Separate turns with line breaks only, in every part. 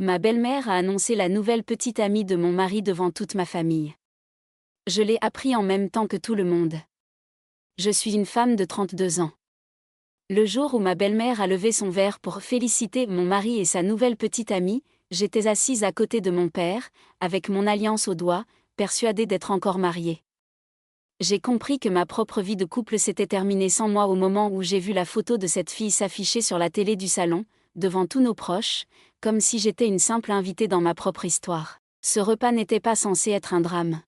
Ma belle-mère a annoncé la nouvelle petite amie de mon mari devant toute ma famille. Je l'ai appris en même temps que tout le monde. Je suis une femme de 32 ans. Le jour où ma belle-mère a levé son verre pour féliciter mon mari et sa nouvelle petite amie, j'étais assise à côté de mon père, avec mon alliance au doigt, persuadée d'être encore mariée. J'ai compris que ma propre vie de couple s'était terminée sans moi au moment où j'ai vu la photo de cette fille s'afficher sur la télé du salon, devant tous nos proches, comme si j'étais une simple invitée dans ma propre histoire. Ce repas n'était pas censé être un drame.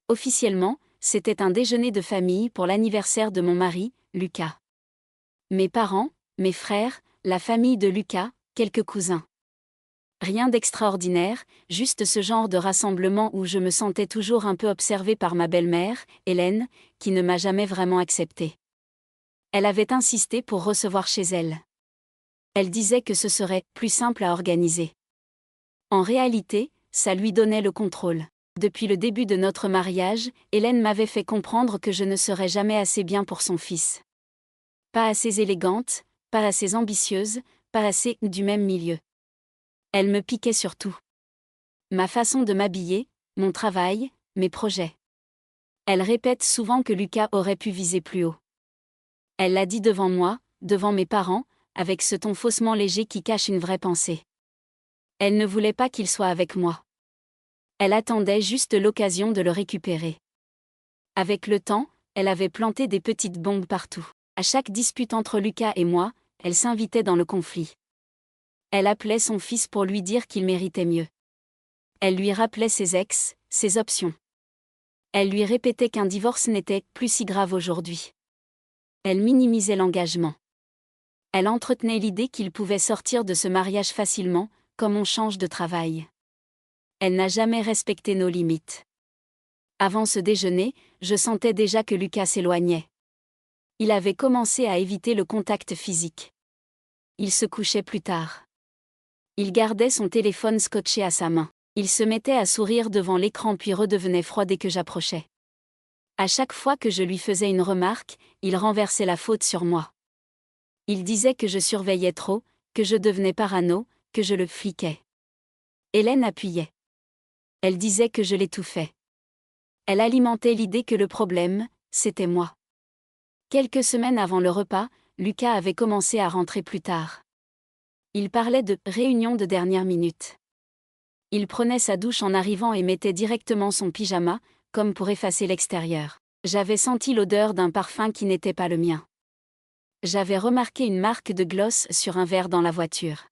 Officiellement, c'était un déjeuner de famille pour l'anniversaire de mon mari, Lucas. Mes parents, mes frères, la famille de Lucas, quelques cousins. Rien d'extraordinaire, juste ce genre de rassemblement où je me sentais toujours un peu observée par ma belle-mère, Hélène, qui ne m'a jamais vraiment acceptée. Elle avait insisté pour recevoir chez elle. Elle disait que ce serait plus simple à organiser. En réalité, ça lui donnait le contrôle. Depuis le début de notre mariage, Hélène m'avait fait comprendre que je ne serais jamais assez bien pour son fils. Pas assez élégante, pas assez ambitieuse, pas assez du même milieu. Elle me piquait sur tout. Ma façon de m'habiller, mon travail, mes projets. Elle répète souvent que Lucas aurait pu viser plus haut. Elle l'a dit devant moi, devant mes parents, avec ce ton faussement léger qui cache une vraie pensée. Elle ne voulait pas qu'il soit avec moi. Elle attendait juste l'occasion de le récupérer. Avec le temps, elle avait planté des petites bombes partout. À chaque dispute entre Lucas et moi, elle s'invitait dans le conflit. Elle appelait son fils pour lui dire qu'il méritait mieux. Elle lui rappelait ses ex, ses options. Elle lui répétait qu'un divorce n'était plus si grave aujourd'hui. Elle minimisait l'engagement. Elle entretenait l'idée qu'il pouvait sortir de ce mariage facilement, comme on change de travail. Elle n'a jamais respecté nos limites. Avant ce déjeuner, je sentais déjà que Lucas s'éloignait. Il avait commencé à éviter le contact physique. Il se couchait plus tard. Il gardait son téléphone scotché à sa main. Il se mettait à sourire devant l'écran puis redevenait froid dès que j'approchais. À chaque fois que je lui faisais une remarque, il renversait la faute sur moi. Il disait que je surveillais trop, que je devenais parano, que je le fliquais. Hélène appuyait. Elle disait que je l'étouffais. Elle alimentait l'idée que le problème, c'était moi. Quelques semaines avant le repas, Lucas avait commencé à rentrer plus tard. Il parlait de « réunion de dernière minute ». Il prenait sa douche en arrivant et mettait directement son pyjama, comme pour effacer l'extérieur. J'avais senti l'odeur d'un parfum qui n'était pas le mien. J'avais remarqué une marque de gloss sur un verre dans la voiture.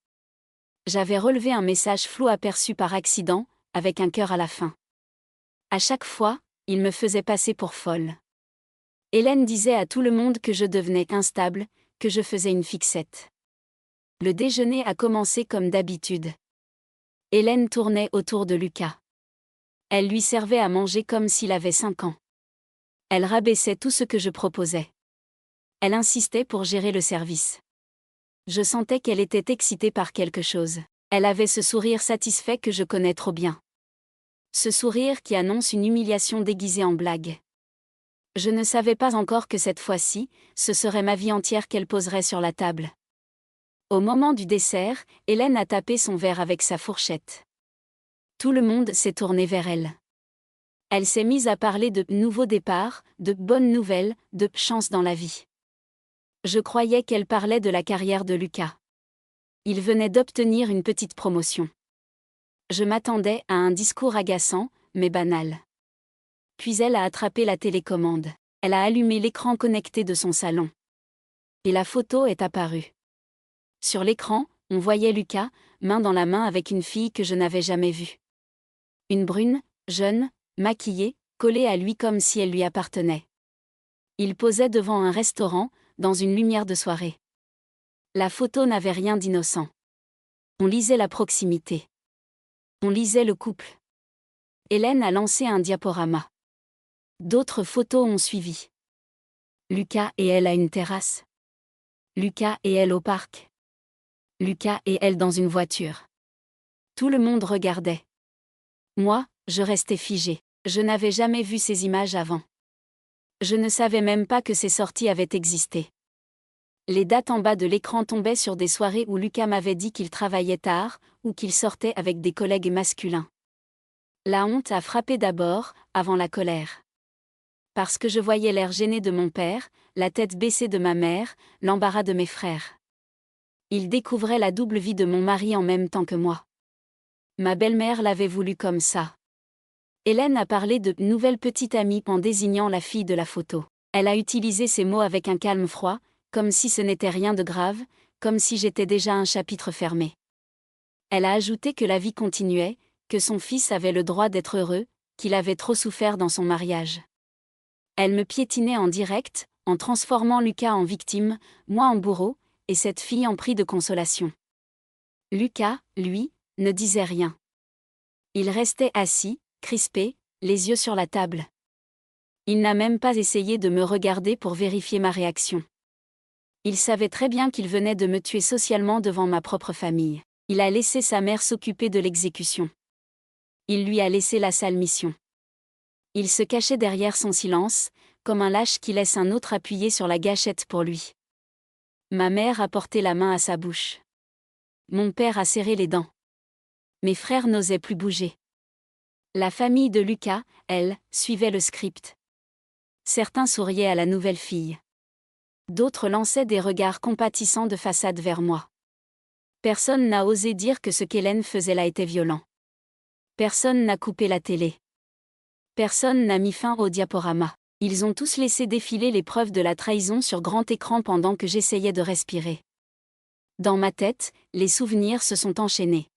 J'avais relevé un message flou aperçu par accident, avec un cœur à la fin. À chaque fois, il me faisait passer pour folle. Hélène disait à tout le monde que je devenais instable, que je faisais une fixette. Le déjeuner a commencé comme d'habitude. Hélène tournait autour de Lucas. Elle lui servait à manger comme s'il avait 5 ans. Elle rabaissait tout ce que je proposais. Elle insistait pour gérer le service. Je sentais qu'elle était excitée par quelque chose. Elle avait ce sourire satisfait que je connais trop bien. Ce sourire qui annonce une humiliation déguisée en blague. Je ne savais pas encore que cette fois-ci, ce serait ma vie entière qu'elle poserait sur la table. Au moment du dessert, Hélène a tapé son verre avec sa fourchette. Tout le monde s'est tourné vers elle. Elle s'est mise à parler de nouveaux départs, de bonnes nouvelles, de chance dans la vie. Je croyais qu'elle parlait de la carrière de Lucas. Il venait d'obtenir une petite promotion. Je m'attendais à un discours agaçant, mais banal. Puis elle a attrapé la télécommande. Elle a allumé l'écran connecté de son salon. Et la photo est apparue. Sur l'écran, on voyait Lucas, main dans la main avec une fille que je n'avais jamais vue. Une brune, jeune, maquillée, collée à lui comme si elle lui appartenait. Il posait devant un restaurant, dans une lumière de soirée. La photo n'avait rien d'innocent. On lisait la proximité. On lisait le couple. Hélène a lancé un diaporama. D'autres photos ont suivi. Lucas et elle à une terrasse. Lucas et elle au parc. Lucas et elle dans une voiture. Tout le monde regardait. Moi, je restais figée. Je n'avais jamais vu ces images avant. Je ne savais même pas que ces sorties avaient existé. Les dates en bas de l'écran tombaient sur des soirées où Lucas m'avait dit qu'il travaillait tard, ou qu'il sortait avec des collègues masculins. La honte a frappé d'abord, avant la colère. Parce que je voyais l'air gêné de mon père, la tête baissée de ma mère, l'embarras de mes frères. Ils découvraient la double vie de mon mari en même temps que moi. Ma belle-mère l'avait voulu comme ça. Hélène a parlé de « nouvelle petite amie » en désignant la fille de la photo. Elle a utilisé ces mots avec un calme froid, comme si ce n'était rien de grave, comme si j'étais déjà un chapitre fermé. Elle a ajouté que la vie continuait, que son fils avait le droit d'être heureux, qu'il avait trop souffert dans son mariage. Elle me piétinait en direct, en transformant Lucas en victime, moi en bourreau, et cette fille en prix de consolation. Lucas, lui, ne disait rien. Il restait assis, crispé, les yeux sur la table. Il n'a même pas essayé de me regarder pour vérifier ma réaction. Il savait très bien qu'il venait de me tuer socialement devant ma propre famille. Il a laissé sa mère s'occuper de l'exécution. Il lui a laissé la sale mission. Il se cachait derrière son silence, comme un lâche qui laisse un autre appuyer sur la gâchette pour lui. Ma mère a porté la main à sa bouche. Mon père a serré les dents. Mes frères n'osaient plus bouger. La famille de Lucas, elle, suivait le script. Certains souriaient à la nouvelle fille. D'autres lançaient des regards compatissants de façade vers moi. Personne n'a osé dire que ce qu'Hélène faisait là était violent. Personne n'a coupé la télé. Personne n'a mis fin au diaporama. Ils ont tous laissé défiler les preuves de la trahison sur grand écran pendant que j'essayais de respirer. Dans ma tête, les souvenirs se sont enchaînés.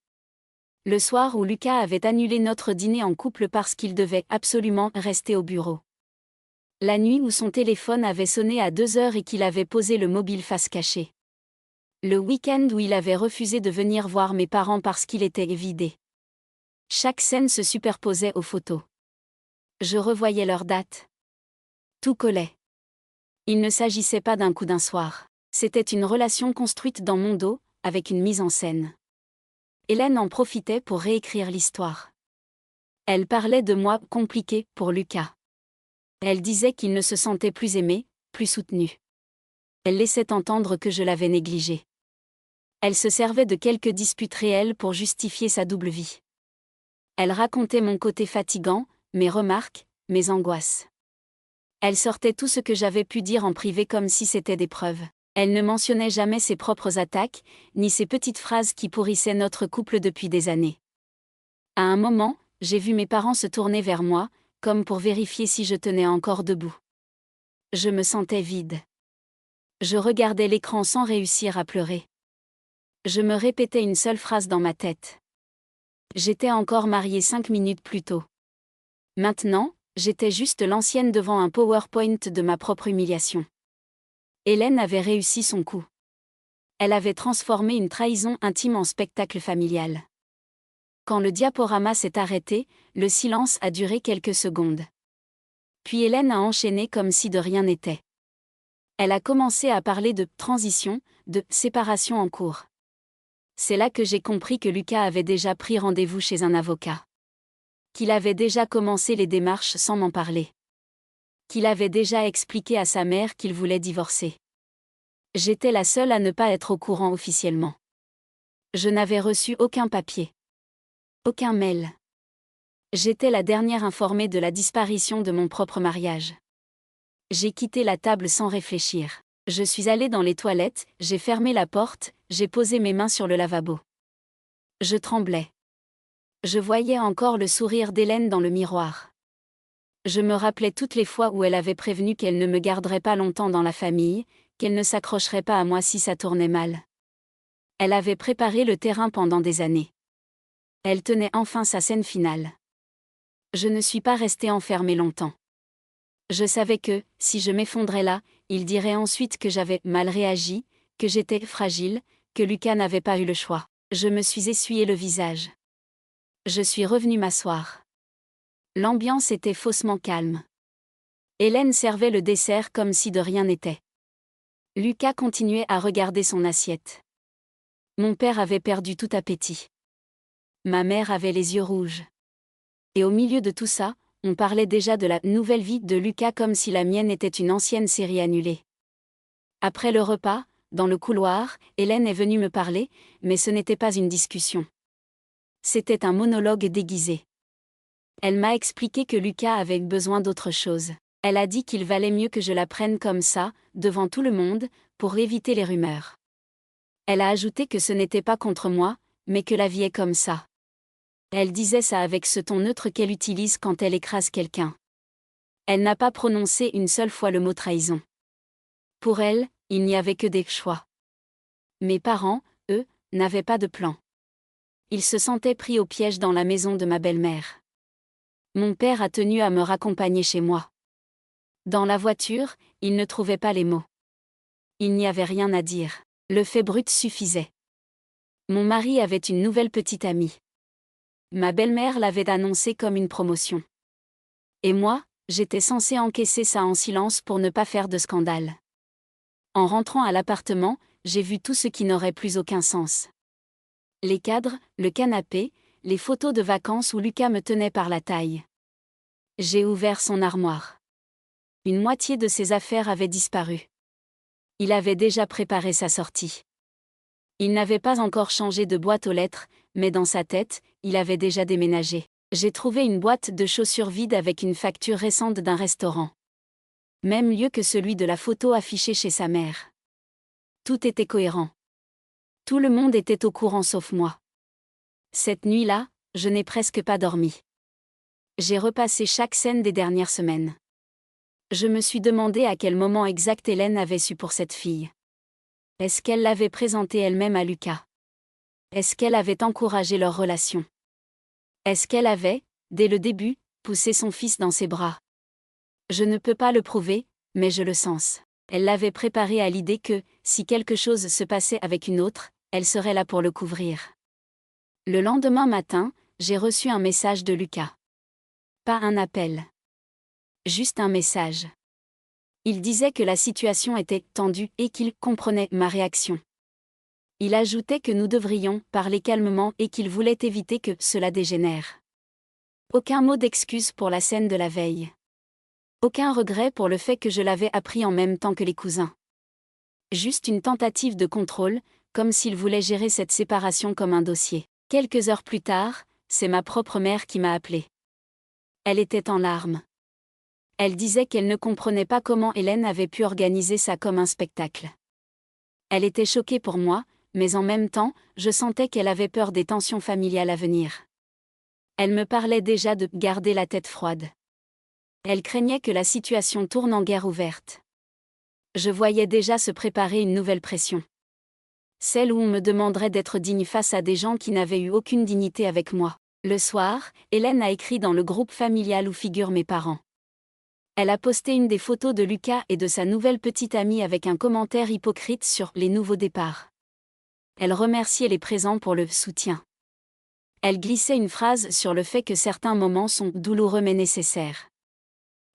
Le soir où Lucas avait annulé notre dîner en couple parce qu'il devait absolument rester au bureau. La nuit où son téléphone avait sonné à 2 heures et qu'il avait posé le mobile face cachée. Le week-end où il avait refusé de venir voir mes parents parce qu'il était vidé. Chaque scène se superposait aux photos. Je revoyais leurs dates. Tout collait. Il ne s'agissait pas d'un coup d'un soir. C'était une relation construite dans mon dos, avec une mise en scène. Hélène en profitait pour réécrire l'histoire. Elle parlait de moi compliqué pour Lucas. Elle disait qu'il ne se sentait plus aimé, plus soutenu. Elle laissait entendre que je l'avais négligé. Elle se servait de quelques disputes réelles pour justifier sa double vie. Elle racontait mon côté fatigant, mes remarques, mes angoisses. Elle sortait tout ce que j'avais pu dire en privé comme si c'était des preuves. Elle ne mentionnait jamais ses propres attaques, ni ces petites phrases qui pourrissaient notre couple depuis des années. À un moment, j'ai vu mes parents se tourner vers moi, comme pour vérifier si je tenais encore debout. Je me sentais vide. Je regardais l'écran sans réussir à pleurer. Je me répétais une seule phrase dans ma tête. J'étais encore mariée 5 minutes plus tôt. Maintenant, j'étais juste l'ancienne devant un PowerPoint de ma propre humiliation. Hélène avait réussi son coup. Elle avait transformé une trahison intime en spectacle familial. Quand le diaporama s'est arrêté, le silence a duré quelques secondes. Puis Hélène a enchaîné comme si de rien n'était. Elle a commencé à parler de transition, de séparation en cours. C'est là que j'ai compris que Lucas avait déjà pris rendez-vous chez un avocat. Qu'il avait déjà commencé les démarches sans m'en parler. Qu'il avait déjà expliqué à sa mère qu'il voulait divorcer. J'étais la seule à ne pas être au courant officiellement. Je n'avais reçu aucun papier. Aucun mail. J'étais la dernière informée de la disparition de mon propre mariage. J'ai quitté la table sans réfléchir. Je suis allée dans les toilettes, j'ai fermé la porte, j'ai posé mes mains sur le lavabo. Je tremblais. Je voyais encore le sourire d'Hélène dans le miroir. Je me rappelais toutes les fois où elle avait prévenu qu'elle ne me garderait pas longtemps dans la famille, qu'elle ne s'accrocherait pas à moi si ça tournait mal. Elle avait préparé le terrain pendant des années. Elle tenait enfin sa scène finale. Je ne suis pas restée enfermée longtemps. Je savais que, si je m'effondrais là, il dirait ensuite que j'avais mal réagi, que j'étais fragile, que Lucas n'avait pas eu le choix. Je me suis essuyé le visage. Je suis revenue m'asseoir. L'ambiance était faussement calme. Hélène servait le dessert comme si de rien n'était. Lucas continuait à regarder son assiette. Mon père avait perdu tout appétit. Ma mère avait les yeux rouges. Et au milieu de tout ça, on parlait déjà de la nouvelle vie de Lucas comme si la mienne était une ancienne série annulée. Après le repas, dans le couloir, Hélène est venue me parler, mais ce n'était pas une discussion. C'était un monologue déguisé. Elle m'a expliqué que Lucas avait besoin d'autre chose. Elle a dit qu'il valait mieux que je la prenne comme ça, devant tout le monde, pour éviter les rumeurs. Elle a ajouté que ce n'était pas contre moi, mais que la vie est comme ça. Elle disait ça avec ce ton neutre qu'elle utilise quand elle écrase quelqu'un. Elle n'a pas prononcé une seule fois le mot trahison. Pour elle, il n'y avait que des choix. Mes parents, eux, n'avaient pas de plan. Ils se sentaient pris au piège dans la maison de ma belle-mère. Mon père a tenu à me raccompagner chez moi. Dans la voiture, il ne trouvait pas les mots. Il n'y avait rien à dire. Le fait brut suffisait. Mon mari avait une nouvelle petite amie. Ma belle-mère l'avait annoncé comme une promotion. Et moi, j'étais censée encaisser ça en silence pour ne pas faire de scandale. En rentrant à l'appartement, j'ai vu tout ce qui n'aurait plus aucun sens. Les cadres, le canapé, les photos de vacances où Lucas me tenait par la taille. J'ai ouvert son armoire. Une moitié de ses affaires avait disparu. Il avait déjà préparé sa sortie. Il n'avait pas encore changé de boîte aux lettres, mais dans sa tête, il avait déjà déménagé. J'ai trouvé une boîte de chaussures vide avec une facture récente d'un restaurant. Même lieu que celui de la photo affichée chez sa mère. Tout était cohérent. Tout le monde était au courant sauf moi. Cette nuit-là, je n'ai presque pas dormi. J'ai repassé chaque scène des dernières semaines. Je me suis demandé à quel moment exact Hélène avait su pour cette fille. Est-ce qu'elle l'avait présentée elle-même à Lucas? Est-ce qu'elle avait encouragé leur relation? Est-ce qu'elle avait, dès le début, poussé son fils dans ses bras? Je ne peux pas le prouver, mais je le sens. Elle l'avait préparé à l'idée que, si quelque chose se passait avec une autre, elle serait là pour le couvrir. Le lendemain matin, j'ai reçu un message de Lucas. Pas un appel. Juste un message. Il disait que la situation était tendue et qu'il comprenait ma réaction. Il ajoutait que nous devrions parler calmement et qu'il voulait éviter que cela dégénère. Aucun mot d'excuse pour la scène de la veille. Aucun regret pour le fait que je l'avais appris en même temps que les cousins. Juste une tentative de contrôle, comme s'il voulait gérer cette séparation comme un dossier. Quelques heures plus tard, c'est ma propre mère qui m'a appelée. Elle était en larmes. Elle disait qu'elle ne comprenait pas comment Hélène avait pu organiser ça comme un spectacle. Elle était choquée pour moi, mais en même temps, je sentais qu'elle avait peur des tensions familiales à venir. Elle me parlait déjà de garder la tête froide. Elle craignait que la situation tourne en guerre ouverte. Je voyais déjà se préparer une nouvelle pression. Celle où on me demanderait d'être digne face à des gens qui n'avaient eu aucune dignité avec moi. Le soir, Hélène a écrit dans le groupe familial où figurent mes parents. Elle a posté une des photos de Lucas et de sa nouvelle petite amie avec un commentaire hypocrite sur les nouveaux départs. Elle remerciait les présents pour le soutien. Elle glissait une phrase sur le fait que certains moments sont douloureux mais nécessaires.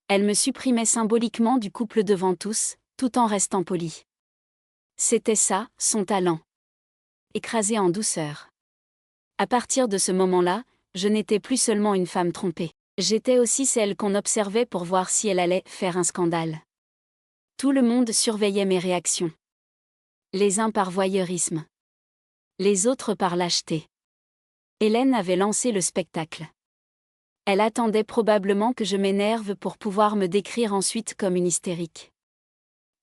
Elle me supprimait symboliquement du couple devant tous, tout en restant polie. C'était ça, son talent. Écrasé en douceur. À partir de ce moment-là, je n'étais plus seulement une femme trompée. J'étais aussi celle qu'on observait pour voir si elle allait faire un scandale. Tout le monde surveillait mes réactions. Les uns par voyeurisme. Les autres par lâcheté. Hélène avait lancé le spectacle. Elle attendait probablement que je m'énerve pour pouvoir me décrire ensuite comme une hystérique.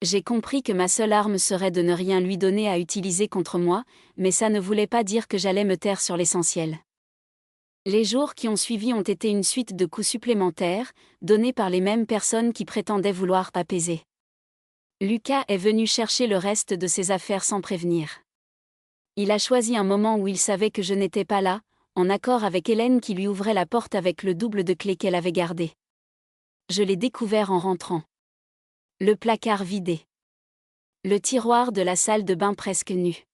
J'ai compris que ma seule arme serait de ne rien lui donner à utiliser contre moi, mais ça ne voulait pas dire que j'allais me taire sur l'essentiel. Les jours qui ont suivi ont été une suite de coups supplémentaires, donnés par les mêmes personnes qui prétendaient vouloir apaiser. Lucas est venu chercher le reste de ses affaires sans prévenir. Il a choisi un moment où il savait que je n'étais pas là, en accord avec Hélène qui lui ouvrait la porte avec le double de clés qu'elle avait gardé. Je l'ai découvert en rentrant. Le placard vidé. Le tiroir de la salle de bain presque nu.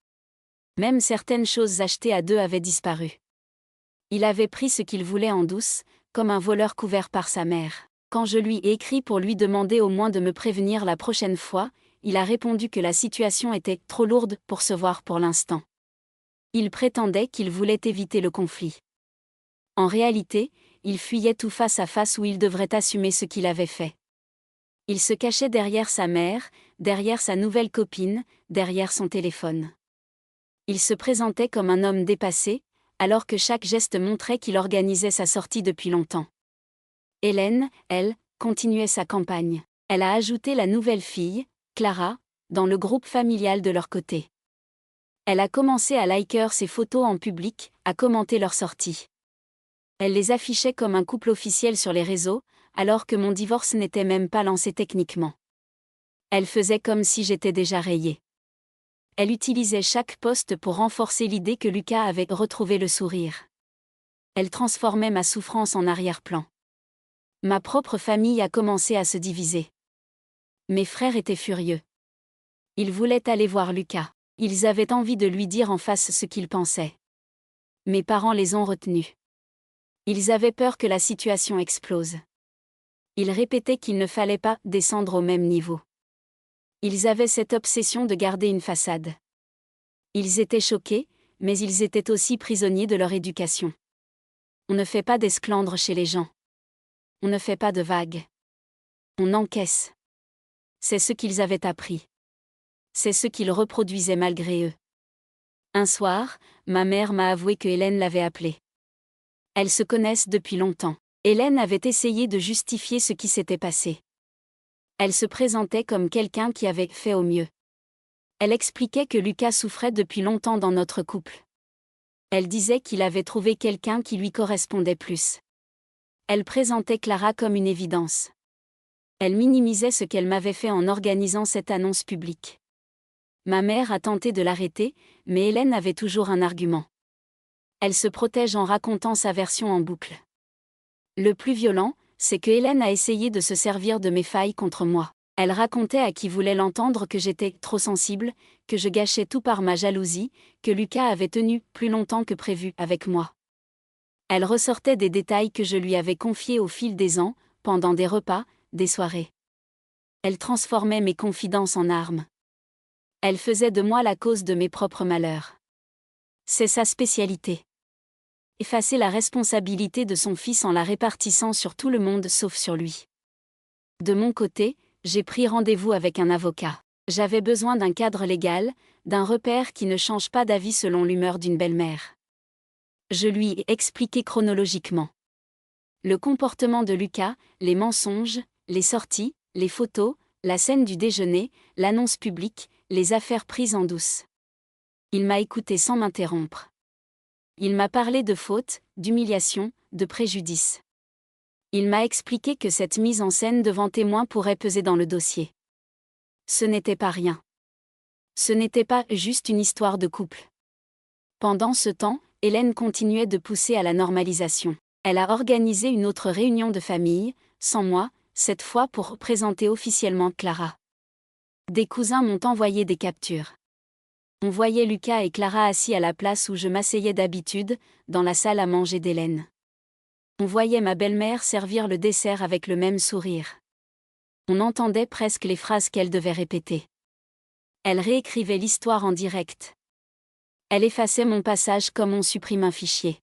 Même certaines choses achetées à deux avaient disparu. Il avait pris ce qu'il voulait en douce, comme un voleur couvert par sa mère. Quand je lui ai écrit pour lui demander au moins de me prévenir la prochaine fois, il a répondu que la situation était trop lourde pour se voir pour l'instant. Il prétendait qu'il voulait éviter le conflit. En réalité, il fuyait tout face à face où il devrait assumer ce qu'il avait fait. Il se cachait derrière sa mère, derrière sa nouvelle copine, derrière son téléphone. Il se présentait comme un homme dépassé, alors que chaque geste montrait qu'il organisait sa sortie depuis longtemps. Hélène, elle, continuait sa campagne. Elle a ajouté la nouvelle fille, Clara, dans le groupe familial de leur côté. Elle a commencé à liker ses photos en public, à commenter leurs sorties. Elle les affichait comme un couple officiel sur les réseaux, alors que mon divorce n'était même pas lancé techniquement. Elle faisait comme si j'étais déjà rayée. Elle utilisait chaque post pour renforcer l'idée que Lucas avait retrouvé le sourire. Elle transformait ma souffrance en arrière-plan. Ma propre famille a commencé à se diviser. Mes frères étaient furieux. Ils voulaient aller voir Lucas. Ils avaient envie de lui dire en face ce qu'ils pensaient. Mes parents les ont retenus. Ils avaient peur que la situation explose. Ils répétaient qu'il ne fallait pas descendre au même niveau. Ils avaient cette obsession de garder une façade. Ils étaient choqués, mais ils étaient aussi prisonniers de leur éducation. On ne fait pas d'esclandre chez les gens. On ne fait pas de vagues. On encaisse. C'est ce qu'ils avaient appris. C'est ce qu'ils reproduisaient malgré eux. Un soir, ma mère m'a avoué que Hélène l'avait appelée. Elles se connaissent depuis longtemps. Hélène avait essayé de justifier ce qui s'était passé. Elle se présentait comme quelqu'un qui avait fait au mieux. Elle expliquait que Lucas souffrait depuis longtemps dans notre couple. Elle disait qu'il avait trouvé quelqu'un qui lui correspondait plus. Elle présentait Clara comme une évidence. Elle minimisait ce qu'elle m'avait fait en organisant cette annonce publique. Ma mère a tenté de l'arrêter, mais Hélène avait toujours un argument. Elle se protège en racontant sa version en boucle. Le plus violent, c'est que Hélène a essayé de se servir de mes failles contre moi. Elle racontait à qui voulait l'entendre que j'étais trop sensible, que je gâchais tout par ma jalousie, que Lucas avait tenu plus longtemps que prévu avec moi. Elle ressortait des détails que je lui avais confiés au fil des ans, pendant des repas, des soirées. Elle transformait mes confidences en armes. Elle faisait de moi la cause de mes propres malheurs. C'est sa spécialité. Effacer la responsabilité de son fils en la répartissant sur tout le monde sauf sur lui. De mon côté, j'ai pris rendez-vous avec un avocat. J'avais besoin d'un cadre légal, d'un repère qui ne change pas d'avis selon l'humeur d'une belle-mère. Je lui ai expliqué chronologiquement le comportement de Lucas, les mensonges, les sorties, les photos, la scène du déjeuner, l'annonce publique, les affaires prises en douce. Il m'a écouté sans m'interrompre. Il m'a parlé de fautes, d'humiliation, de préjudice. Il m'a expliqué que cette mise en scène devant témoin pourrait peser dans le dossier. Ce n'était pas rien. Ce n'était pas juste une histoire de couple. Pendant ce temps, Hélène continuait de pousser à la normalisation. Elle a organisé une autre réunion de famille, sans moi, cette fois pour présenter officiellement Clara. Des cousins m'ont envoyé des captures. On voyait Lucas et Clara assis à la place où je m'asseyais d'habitude, dans la salle à manger d'Hélène. On voyait ma belle-mère servir le dessert avec le même sourire. On entendait presque les phrases qu'elle devait répéter. Elle réécrivait l'histoire en direct. Elle effaçait mon passage comme on supprime un fichier.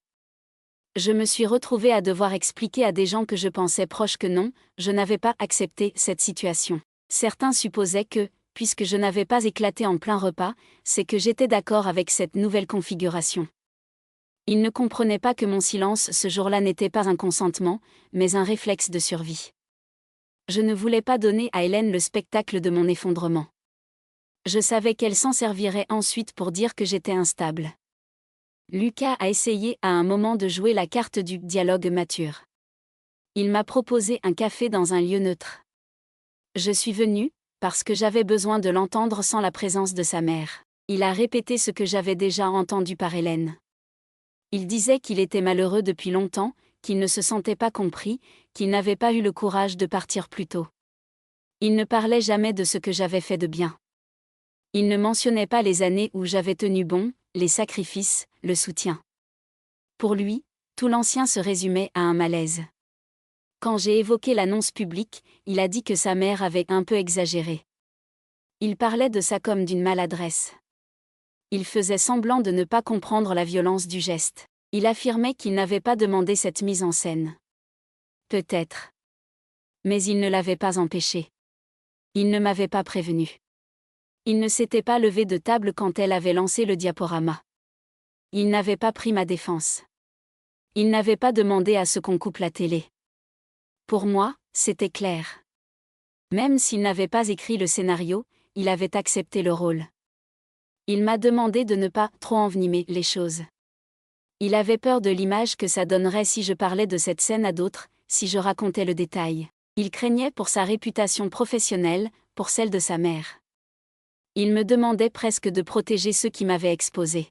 Je me suis retrouvée à devoir expliquer à des gens que je pensais proches que non, je n'avais pas accepté cette situation. Certains supposaient que, puisque je n'avais pas éclaté en plein repas, c'est que j'étais d'accord avec cette nouvelle configuration. Ils ne comprenaient pas que mon silence ce jour-là n'était pas un consentement, mais un réflexe de survie. Je ne voulais pas donner à Hélène le spectacle de mon effondrement. Je savais qu'elle s'en servirait ensuite pour dire que j'étais instable. Lucas a essayé à un moment de jouer la carte du dialogue mature. Il m'a proposé un café dans un lieu neutre. Je suis venue, parce que j'avais besoin de l'entendre sans la présence de sa mère. Il a répété ce que j'avais déjà entendu par Hélène. Il disait qu'il était malheureux depuis longtemps, qu'il ne se sentait pas compris, qu'il n'avait pas eu le courage de partir plus tôt. Il ne parlait jamais de ce que j'avais fait de bien. Il ne mentionnait pas les années où j'avais tenu bon, les sacrifices, le soutien. Pour lui, tout l'ancien se résumait à un malaise. Quand j'ai évoqué l'annonce publique, il a dit que sa mère avait un peu exagéré. Il parlait de ça comme d'une maladresse. Il faisait semblant de ne pas comprendre la violence du geste. Il affirmait qu'il n'avait pas demandé cette mise en scène. Peut-être. Mais il ne l'avait pas empêché. Il ne m'avait pas prévenu. Il ne s'était pas levé de table quand elle avait lancé le diaporama. Il n'avait pas pris ma défense. Il n'avait pas demandé à ce qu'on coupe la télé. Pour moi, c'était clair. Même s'il n'avait pas écrit le scénario, il avait accepté le rôle. Il m'a demandé de ne pas trop envenimer les choses. Il avait peur de l'image que ça donnerait si je parlais de cette scène à d'autres, si je racontais le détail. Il craignait pour sa réputation professionnelle, pour celle de sa mère. Il me demandait presque de protéger ceux qui m'avaient exposé.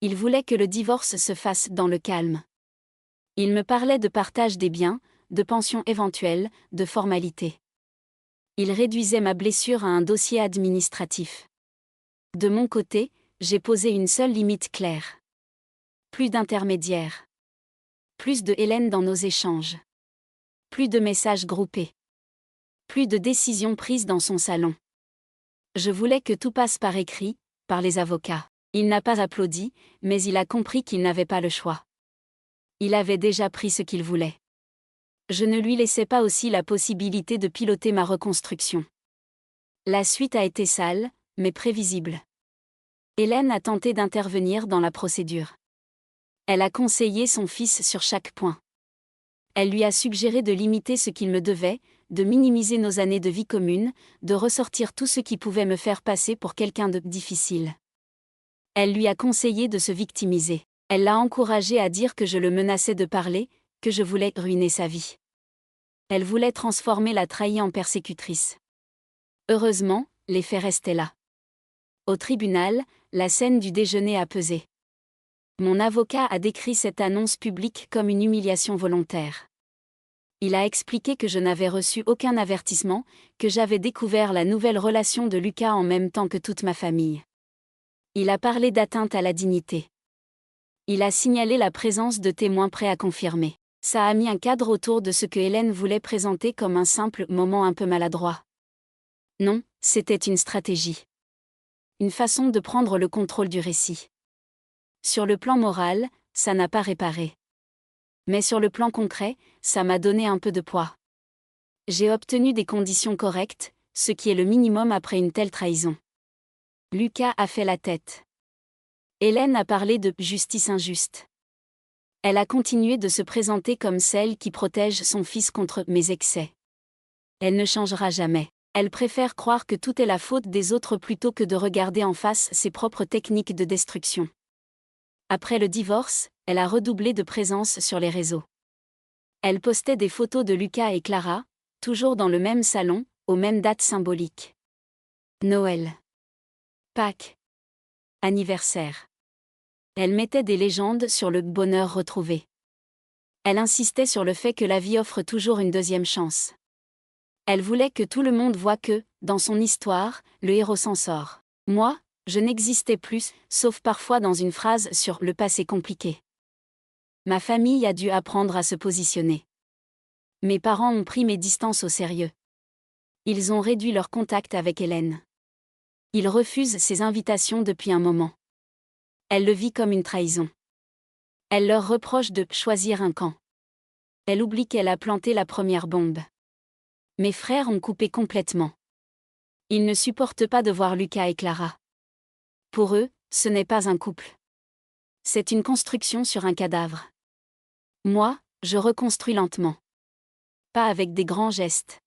Il voulait que le divorce se fasse dans le calme. Il me parlait de partage des biens, de pensions éventuelles, de formalités. Il réduisait ma blessure à un dossier administratif. De mon côté, j'ai posé une seule limite claire. Plus d'intermédiaires. Plus de Hélène dans nos échanges. Plus de messages groupés. Plus de décisions prises dans son salon. Je voulais que tout passe par écrit, par les avocats. Il n'a pas applaudi, mais il a compris qu'il n'avait pas le choix. Il avait déjà pris ce qu'il voulait. Je ne lui laissais pas aussi la possibilité de piloter ma reconstruction. La suite a été sale, mais prévisible. Hélène a tenté d'intervenir dans la procédure. Elle a conseillé son fils sur chaque point. Elle lui a suggéré de limiter ce qu'il me devait, de minimiser nos années de vie commune, de ressortir tout ce qui pouvait me faire passer pour quelqu'un de difficile. Elle lui a conseillé de se victimiser. Elle l'a encouragé à dire que je le menaçais de parler, que je voulais ruiner sa vie. Elle voulait transformer la trahie en persécutrice. Heureusement, les faits restaient là. Au tribunal, la scène du déjeuner a pesé. Mon avocat a décrit cette annonce publique comme une humiliation volontaire. Il a expliqué que je n'avais reçu aucun avertissement, que j'avais découvert la nouvelle relation de Lucas en même temps que toute ma famille. Il a parlé d'atteinte à la dignité. Il a signalé la présence de témoins prêts à confirmer. Ça a mis un cadre autour de ce que Hélène voulait présenter comme un simple moment un peu maladroit. Non, c'était une stratégie. Une façon de prendre le contrôle du récit. Sur le plan moral, ça n'a pas réparé. Mais sur le plan concret, ça m'a donné un peu de poids. J'ai obtenu des conditions correctes, ce qui est le minimum après une telle trahison. Lucas a fait la tête. Hélène a parlé de « justice injuste ». Elle a continué de se présenter comme celle qui protège son fils contre mes excès. Elle ne changera jamais. Elle préfère croire que tout est la faute des autres plutôt que de regarder en face ses propres techniques de destruction. Après le divorce, elle a redoublé de présence sur les réseaux. Elle postait des photos de Lucas et Clara, toujours dans le même salon, aux mêmes dates symboliques. Noël. Pâques. Anniversaire. Elle mettait des légendes sur le bonheur retrouvé. Elle insistait sur le fait que la vie offre toujours une deuxième chance. Elle voulait que tout le monde voie que, dans son histoire, le héros s'en sort. Moi, je n'existais plus, sauf parfois dans une phrase sur le passé compliqué. Ma famille a dû apprendre à se positionner. Mes parents ont pris mes distances au sérieux. Ils ont réduit leur contact avec Hélène. Ils refusent ses invitations depuis un moment. Elle le vit comme une trahison. Elle leur reproche de choisir un camp. Elle oublie qu'elle a planté la première bombe. Mes frères ont coupé complètement. Ils ne supportent pas de voir Lucas et Clara. Pour eux, ce n'est pas un couple. C'est une construction sur un cadavre. Moi, je reconstruis lentement. Pas avec des grands gestes.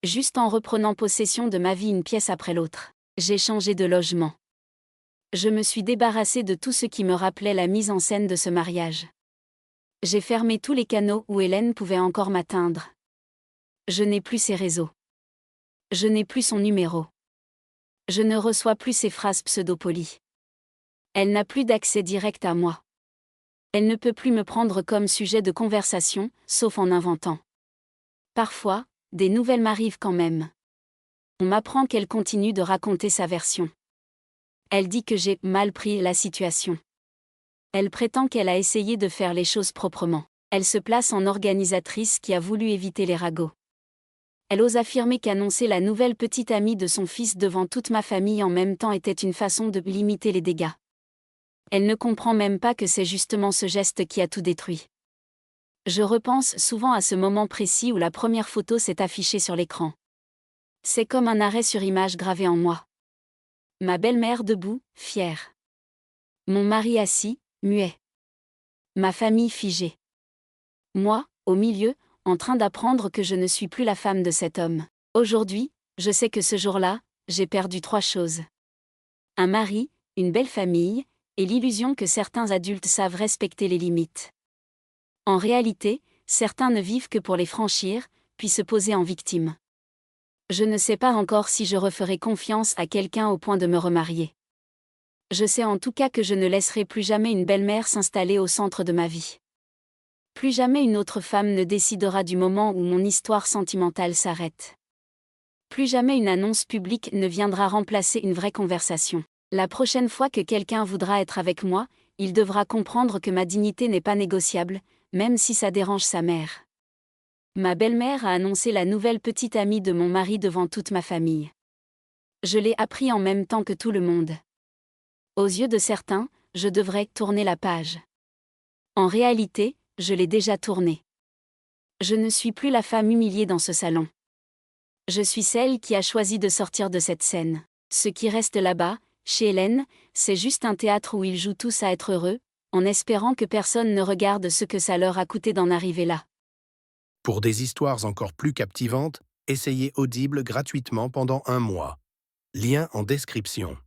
Juste en reprenant possession de ma vie une pièce après l'autre. J'ai changé de logement. Je me suis débarrassée de tout ce qui me rappelait la mise en scène de ce mariage. J'ai fermé tous les canaux où Hélène pouvait encore m'atteindre. Je n'ai plus ses réseaux. Je n'ai plus son numéro. Je ne reçois plus ses phrases pseudo-polies. Elle n'a plus d'accès direct à moi. Elle ne peut plus me prendre comme sujet de conversation, sauf en inventant. Parfois, des nouvelles m'arrivent quand même. On m'apprend qu'elle continue de raconter sa version. Elle dit que j'ai mal pris la situation. Elle prétend qu'elle a essayé de faire les choses proprement. Elle se place en organisatrice qui a voulu éviter les ragots. Elle ose affirmer qu'annoncer la nouvelle petite amie de son fils devant toute ma famille en même temps était une façon de limiter les dégâts. Elle ne comprend même pas que c'est justement ce geste qui a tout détruit. Je repense souvent à ce moment précis où la première photo s'est affichée sur l'écran. C'est comme un arrêt sur image gravé en moi. Ma belle-mère debout, fière. Mon mari assis, muet. Ma famille figée. Moi, au milieu, en train d'apprendre que je ne suis plus la femme de cet homme. Aujourd'hui, je sais que ce jour-là, j'ai perdu 3 choses. Un mari, une belle famille, et l'illusion que certains adultes savent respecter les limites. En réalité, certains ne vivent que pour les franchir, puis se poser en victime. Je ne sais pas encore si je referai confiance à quelqu'un au point de me remarier. Je sais en tout cas que je ne laisserai plus jamais une belle-mère s'installer au centre de ma vie. Plus jamais une autre femme ne décidera du moment où mon histoire sentimentale s'arrête. Plus jamais une annonce publique ne viendra remplacer une vraie conversation. La prochaine fois que quelqu'un voudra être avec moi, il devra comprendre que ma dignité n'est pas négociable, même si ça dérange sa mère. Ma belle-mère a annoncé la nouvelle petite amie de mon mari devant toute ma famille. Je l'ai appris en même temps que tout le monde. Aux yeux de certains, je devrais tourner la page. En réalité, je l'ai déjà tournée. Je ne suis plus la femme humiliée dans ce salon. Je suis celle qui a choisi de sortir de cette scène. Ce qui reste là-bas, chez Hélène, c'est juste un théâtre où ils jouent tous à être heureux, en espérant que personne ne regarde ce que ça leur a coûté d'en arriver là.
Pour des histoires encore plus captivantes, essayez Audible gratuitement pendant 1 mois. Lien en description.